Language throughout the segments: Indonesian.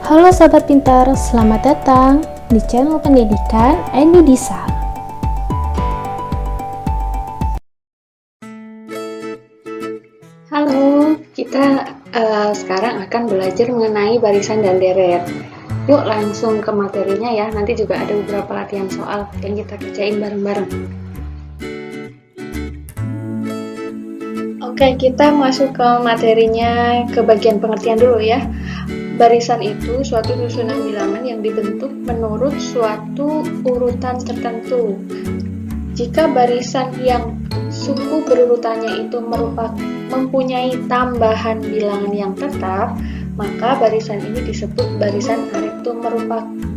Halo sahabat pintar, selamat datang di channel pendidikan Edi Disa. Halo, kita sekarang akan belajar mengenai barisan dan deret. Yuk langsung ke materinya ya, nanti juga ada beberapa latihan soal yang kita kerjain bareng-bareng. Oke, kita masuk ke materinya, ke bagian pengertian dulu ya. Barisan itu suatu susunan bilangan yang dibentuk menurut suatu urutan tertentu. Jika barisan yang suku berurutannya itu mempunyai tambahan bilangan yang tetap, maka barisan ini disebut barisan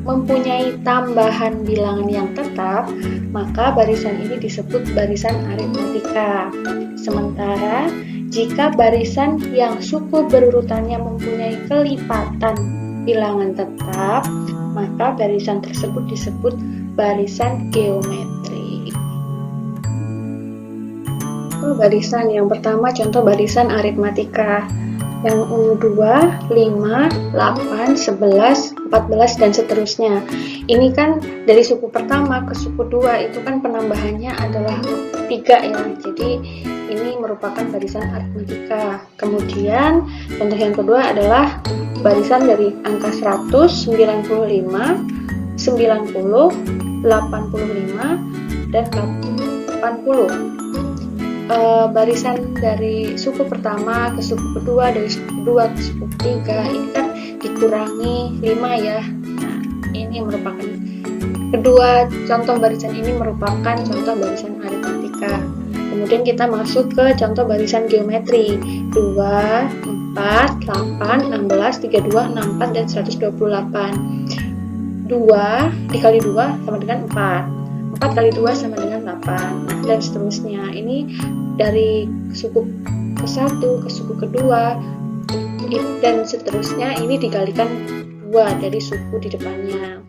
mempunyai tambahan bilangan yang tetap, maka barisan ini disebut barisan aritmatika. Sementara jika barisan yang suku berurutannya mempunyai kelipatan bilangan tetap, maka barisan tersebut disebut barisan geometri. Barisan yang pertama, contoh barisan aritmatika. Yang ungu 2, 5, 8, 11, 14, dan seterusnya. Ini kan dari suku pertama ke suku 2 itu kan penambahannya adalah 3 ya. Jadi ini merupakan barisan aritmatika. Kemudian contoh yang kedua adalah barisan dari angka 100, 95, 90, 85, dan 80. Barisan dari suku pertama ke suku kedua, dari suku kedua ke suku ketiga, ini kan dikurangi 5 ya. Nah, ini merupakan kedua contoh barisan ini merupakan contoh barisan aritmatika. Kemudian kita masuk ke contoh barisan geometri. 2, 4, 8, 16, 32, 64, dan 128. 2 dikali 2 sama dengan 4. 4 kali 2 sama dengan 8, nah, dan seterusnya. Ini dari suku ke-1 ke suku kedua dan seterusnya, ini dikalikan 2 dari suku di depannya.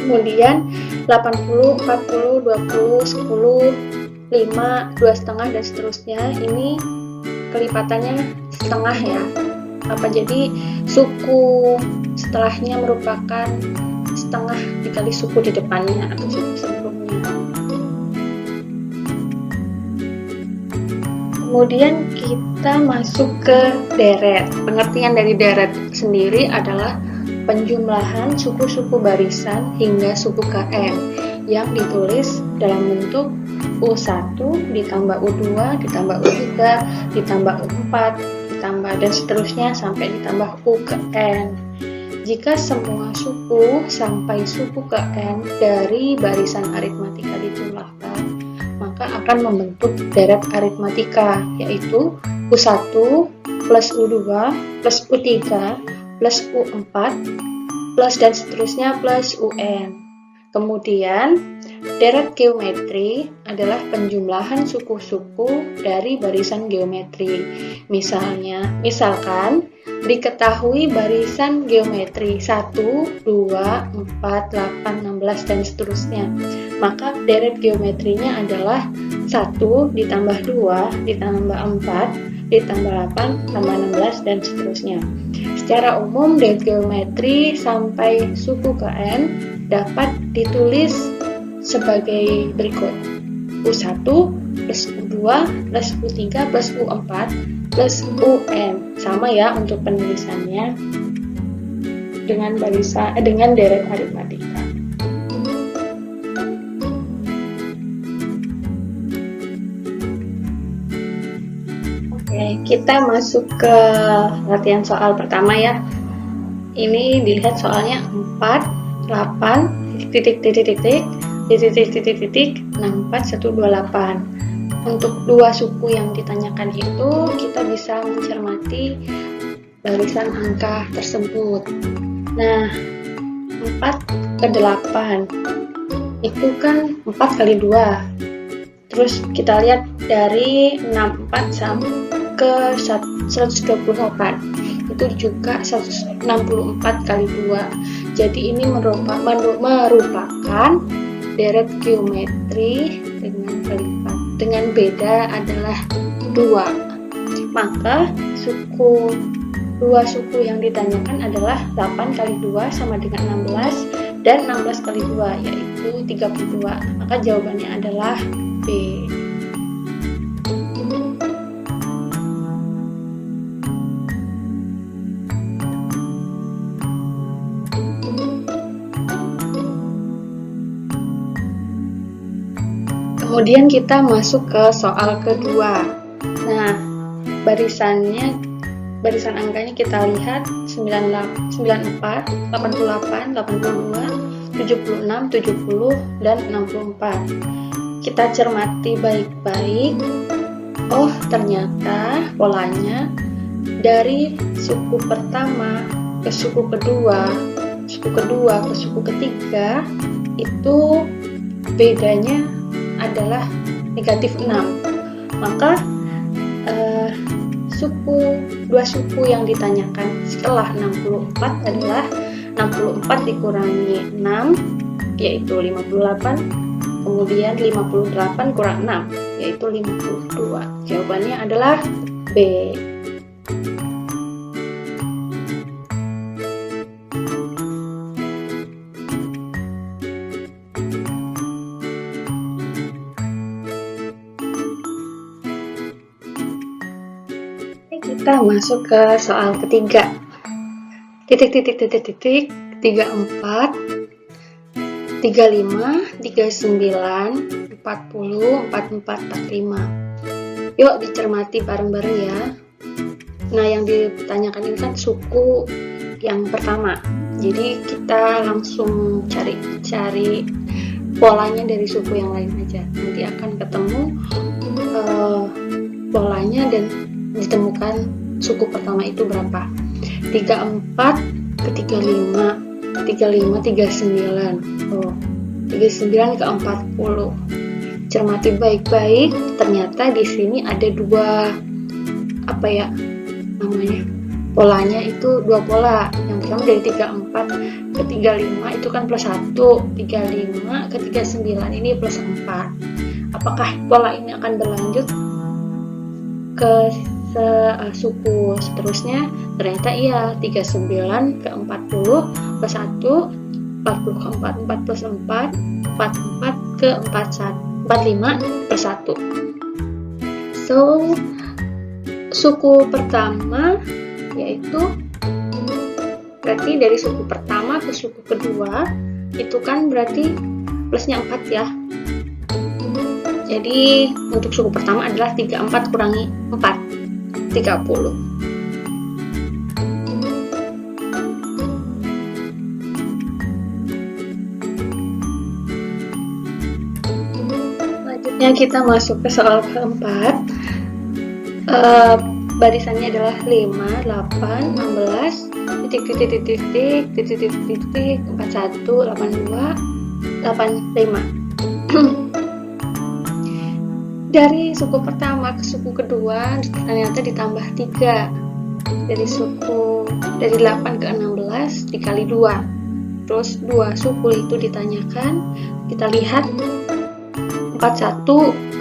Kemudian 80, 40, 20, 10, 5, 2,5, dan seterusnya. Ini kelipatannya setengah ya. Jadi suku setelahnya merupakan setengah dikali suku di depannya atau suku sebelumnya. Kemudian kita masuk ke deret. Pengertian dari deret sendiri adalah penjumlahan suku-suku barisan hingga suku KN yang ditulis dalam bentuk U1 ditambah U2 ditambah U3 ditambah U4 ditambah dan seterusnya sampai ditambah U ke N. Jika semua suku sampai suku ke N dari barisan aritmatika dijumlahkan, maka akan membentuk deret aritmatika, yaitu U1 plus U2 plus U3 plus U4 plus dan seterusnya plus UN. Kemudian deret geometri adalah penjumlahan suku-suku dari barisan geometri. Misalkan diketahui barisan geometri 1, 2, 4, 8, 16, dan seterusnya. Maka deret geometrinya adalah 1 ditambah 2 ditambah 4 ditambah 8 tambah 16, dan seterusnya. Secara umum deret geometri sampai suku ke N dapat ditulis sebagai berikut: U1 plus U2 plus U3 plus U4 plus UN. Sama ya untuk penulisannya dengan deret aritmatika. Oke, kita masuk ke latihan soal pertama ya. Ini dilihat soalnya 4, 8, titik, 64128. Untuk dua suku yang ditanyakan itu, kita bisa mencermati barisan angka tersebut. Nah, 4 ke 8 itu kan 4 kali 2. Terus kita lihat dari 64 sampai ke 128, itu juga 164 kali 2. Jadi ini merupakan deret geometri dengan kelipat. Dengan beda adalah 2. Maka suku dua suku yang ditanyakan adalah 8 kali 2 sama dengan 16 dan 16 kali 2 yaitu 32. Maka jawabannya adalah B. Kemudian kita masuk ke soal kedua. Nah, barisan angkanya kita lihat 94, 88, 82, 76, 70, dan 64. Kita cermati baik-baik. Oh, ternyata polanya dari suku pertama ke suku kedua ke suku ketiga itu bedanya adalah negatif 6. Maka dua suku yang ditanyakan setelah 64 adalah 64 dikurangi 6 yaitu 58, kemudian 58 kurang 6 yaitu 52. Jawabannya adalah B. Kita masuk ke soal ketiga. Titik 34, 35, 39, 40, 44, 45. Yuk dicermati bareng-bareng ya. Nah, yang ditanyakan ini kan suku yang pertama. Jadi kita langsung cari polanya dari suku yang lain aja. Nanti akan ketemu polanya dan ditemukan suku pertama itu berapa. 34 ke 35, 35 39. 39 ke 40. Cermati baik-baik, ternyata di sini ada dua polanya itu dua pola. Yang pertama dari 34 ke 35 itu kan plus 1, 35 ke 39 ini plus 4. Apakah pola ini akan berlanjut ke suku seterusnya? Ternyata iya, 39 ke 40 plus 1, 40 ke 4, 4 plus 4, 44 ke 45 plus 1. So, suku pertama yaitu berarti dari suku pertama ke suku kedua itu kan berarti plusnya 4 ya. Jadi untuk suku pertama adalah 34 kurangi 4, 30. Selanjutnya kita masuk ke soal keempat. Barisannya adalah 5, 8, 16, titik, 41, 82, 85. Dari suku pertama ke suku kedua ternyata ditambah 3. Dari 8 ke 16 dikali 2. Terus 2 suku itu ditanyakan, kita lihat 41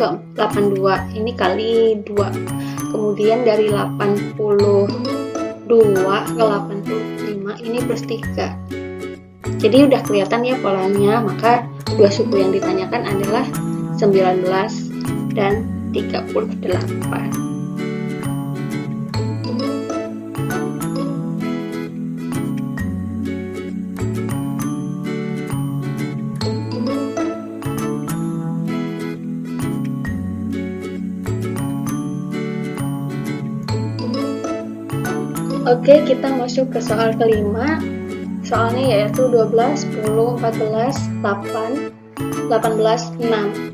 ke 82 ini kali 2. Kemudian dari 82 ke 85 ini plus 3. Jadi udah kelihatan ya polanya, maka 2 suku yang ditanyakan adalah 19 dan 38. Oke, kita masuk ke soal kelima. Soalnya yaitu 12, 10, 14, 8, 18, 6.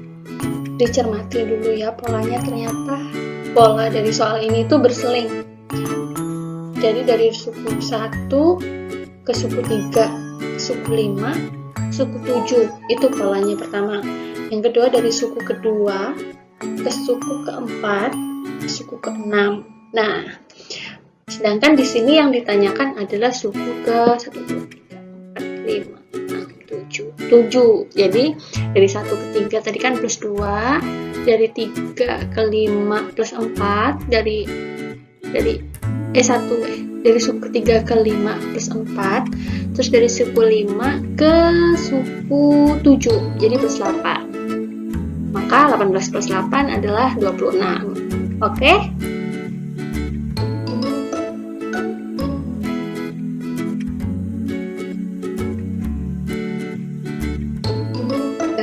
Dicermati dulu ya polanya. Ternyata pola dari soal ini tuh berseling. Jadi dari suku 1 ke suku 3, ke suku 5, suku 7 itu polanya pertama. Yang kedua dari suku kedua ke suku keempat, ke suku keenam. Nah, sedangkan di sini yang ditanyakan adalah suku ke 1, 2, 3, 4, 5, 6, 7. Jadi dari 1 ke 3 tadi kan plus 2, dari 3 ke 5 plus 4, dari 1 dari suku ketiga ke 5 plus 4, terus dari suku 5 ke suku 7, jadi plus 8. Maka 18 plus 8 adalah 26. Oke?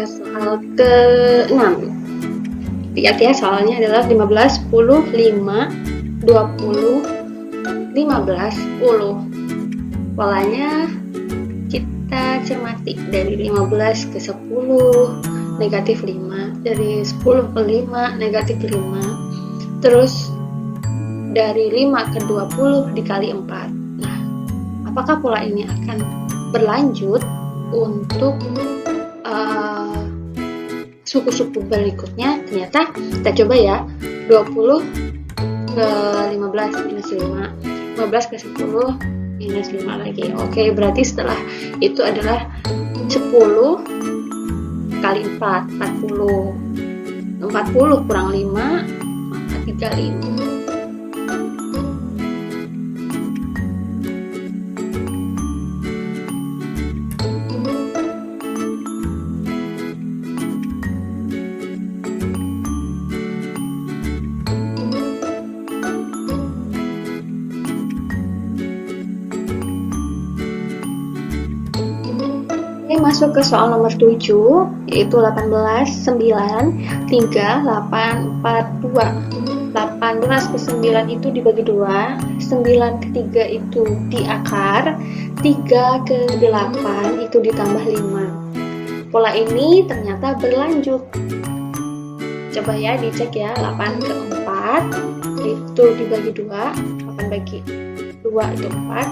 Soal ke-6. Lihat ya, soalnya adalah 15, 10, 5, 20, 15, 10. Polanya kita cermati dari 15 ke 10, negatif 5, dari 10 ke 5, negatif 5, terus dari 5 ke 20 dikali 4. Nah, apakah pola ini akan berlanjut untuk suku-suku berikutnya? Ternyata kita coba ya, 20 ke 15 minus 5, 15 ke 10 minus 5 lagi. Oke, berarti setelah itu adalah 10 kali 4, 40. 40 kurang 5, maka 35. Masuk ke soal nomor 7, yaitu 18, 9, 3, 8, 4, 2. 18 ke 9 itu dibagi 2, 9 ke 3 itu diakar, 3 ke 8 itu ditambah 5. Pola ini ternyata berlanjut. Coba ya, dicek ya, 8 ke 4 itu dibagi 2, 8 bagi 2 itu 4,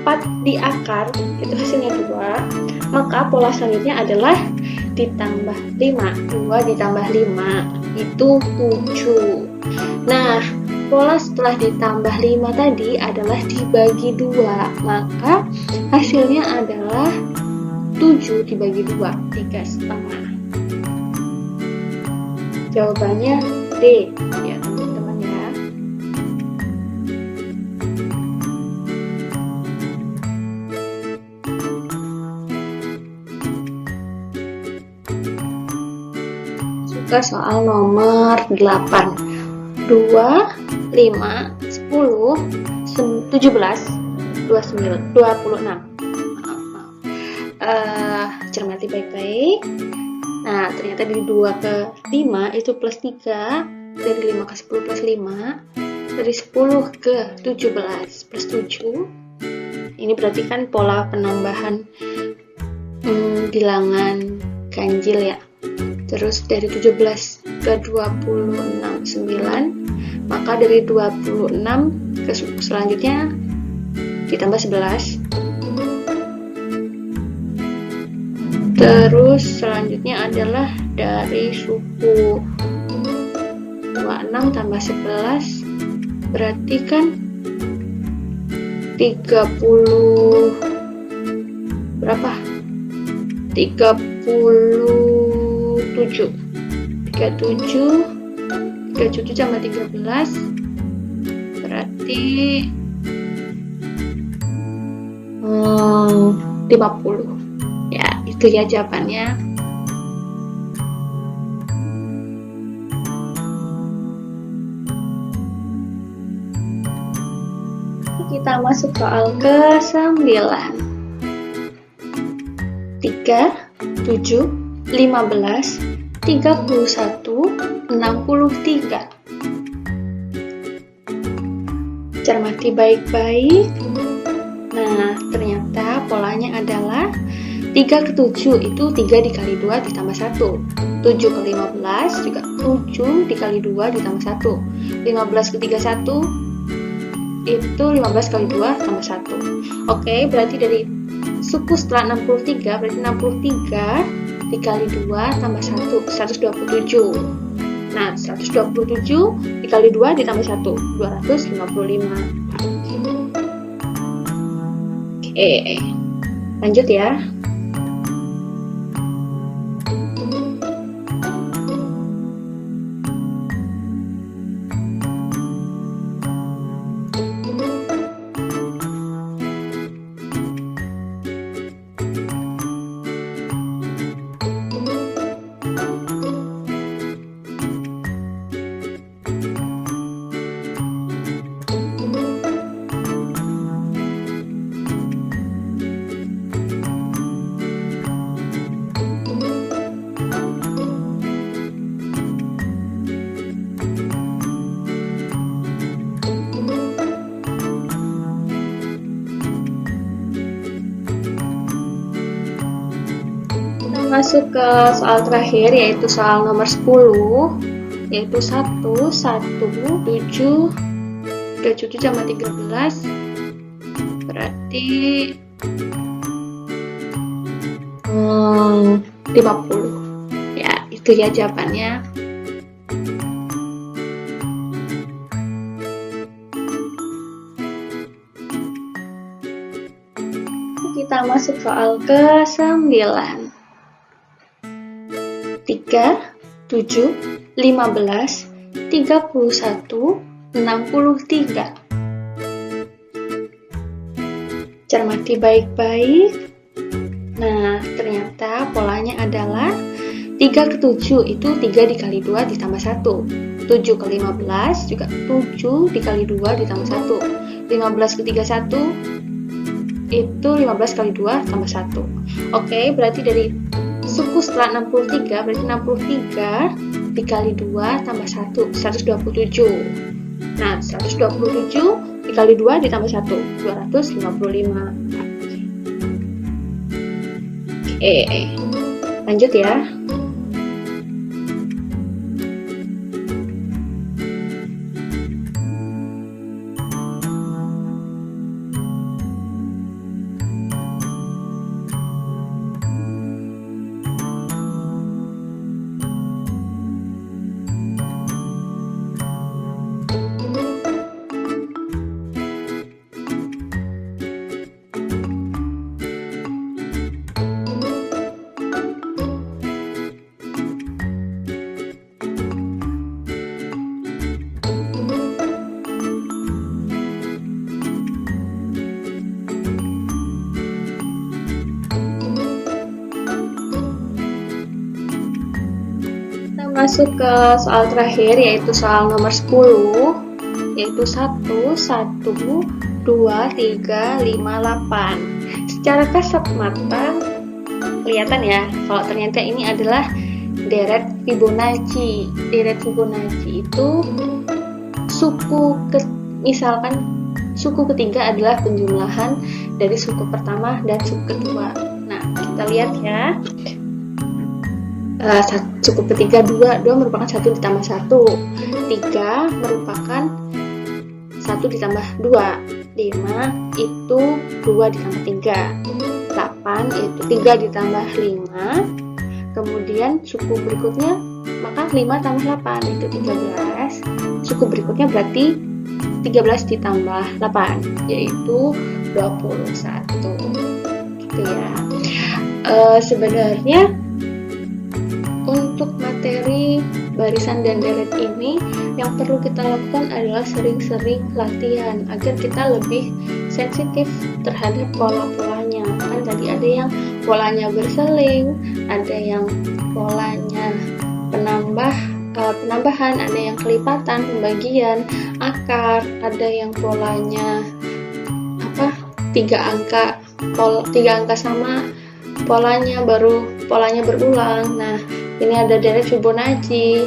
4 diakar, itu hasilnya 2. Maka pola selanjutnya adalah ditambah 5. 2 ditambah 5 itu 7. Nah, pola setelah ditambah 5 tadi adalah dibagi 2. Maka hasilnya adalah 7 dibagi 2, 3,5. Jawabannya D ya teman-teman ya. Ke soal nomor 8. 2, 5, 10, 17, 26. Cermati baik-baik. Nah, ternyata dari 2 ke 5 itu plus 3, dari 5 ke 10 plus 5, dari 10 ke 17 plus 7. Ini berarti kan pola penambahan bilangan ganjil ya. Terus dari 17 ke 26, 9. Maka dari 26 ke suku selanjutnya ditambah 11. Terus selanjutnya adalah dari suku 26 tambah 11, berarti kan 30 berapa? 37 tambah 13 berarti 50. Ya, itu ya jawabannya. Kita masuk soal ke-9. 3, 7, 15, 31, 63. Cermati baik-baik. Nah, ternyata polanya adalah 3 ke 7 itu 3 dikali 2 ditambah 1. 7 ke 15 juga 7 dikali 2 ditambah 1. 15 ke 31 itu 15 kali 2 tambah 1. Oke, berarti dari suku setelah 63, berarti 63 dikali 2 tambah 1, 127. Nah, 127 dikali 2 ditambah 1, 255. Oke, lanjut ya. masuk ke soal terakhir, yaitu soal nomor 10, yaitu 1, 1, 7, 27 sama 13, berarti 50. Ya, itu ya jawabannya. Kita masuk soal ke-9. 3, 7, 15, 31, 63. Cermati baik-baik. Nah, ternyata polanya adalah 3 ke 7 itu 3 dikali 2 ditambah 1. 7 ke 15 juga 7 dikali 2 ditambah 1. 15 ke 31 itu 15 kali 2 tambah 1. Oke, berarti dari suku setelah 63, berarti 63 dikali 2 tambah 1, 127. Nah, 127 dikali 2 ditambah 1, 255. Oke, lanjut ya. Masuk ke soal terakhir, yaitu soal nomor 10, yaitu 1, 1, 2, 3, 5, 8. Secara kasat mata kelihatan ya, kalau ternyata ini adalah deret Fibonacci. Deret Fibonacci itu misalkan suku ketiga adalah penjumlahan dari suku pertama dan suku kedua. Nah, kita lihat ya. Suku ketiga 2 merupakan 1 ditambah 1, 3 merupakan 1 ditambah 2, 5 itu 2 ditambah 3, 8 itu 3 ditambah 5, kemudian suku berikutnya maka 5 tambah 8 itu 13, suku berikutnya berarti 13 ditambah 8 yaitu 21 gitu ya. Sebenarnya untuk materi barisan dan deret ini yang perlu kita lakukan adalah sering-sering latihan agar kita lebih sensitif terhadap pola-polanya. Kan tadi ada yang polanya berseling, ada yang polanya penambahan, ada yang kelipatan, pembagian, akar, ada yang polanya 3 angka sama polanya berulang. Nah, ini ada deret Fibonacci.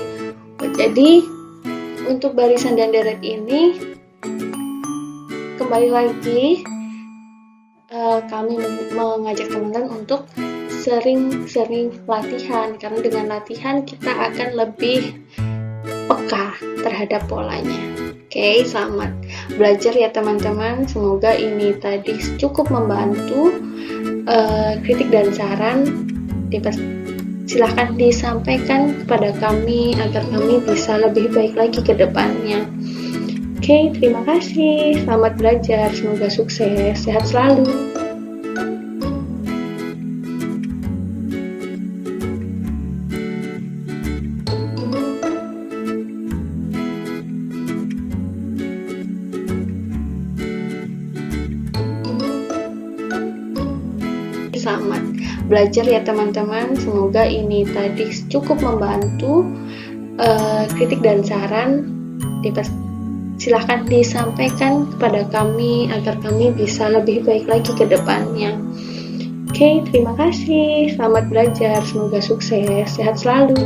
Jadi untuk barisan dan deret ini kembali lagi kami mengajak teman-teman untuk sering-sering latihan, karena dengan latihan kita akan lebih peka terhadap polanya. Oke, selamat belajar ya teman-teman. Semoga ini tadi cukup membantu. Kritik dan saran silahkan disampaikan kepada kami agar kami bisa lebih baik lagi ke depannya. Oke, terima kasih. Selamat belajar. Semoga sukses. Sehat selalu. Selamat belajar ya teman-teman. Semoga ini tadi cukup membantu. Kritik dan saran silahkan disampaikan kepada kami agar kami bisa lebih baik lagi ke depannya. Oke, terima kasih. Selamat belajar. Semoga sukses. Sehat selalu.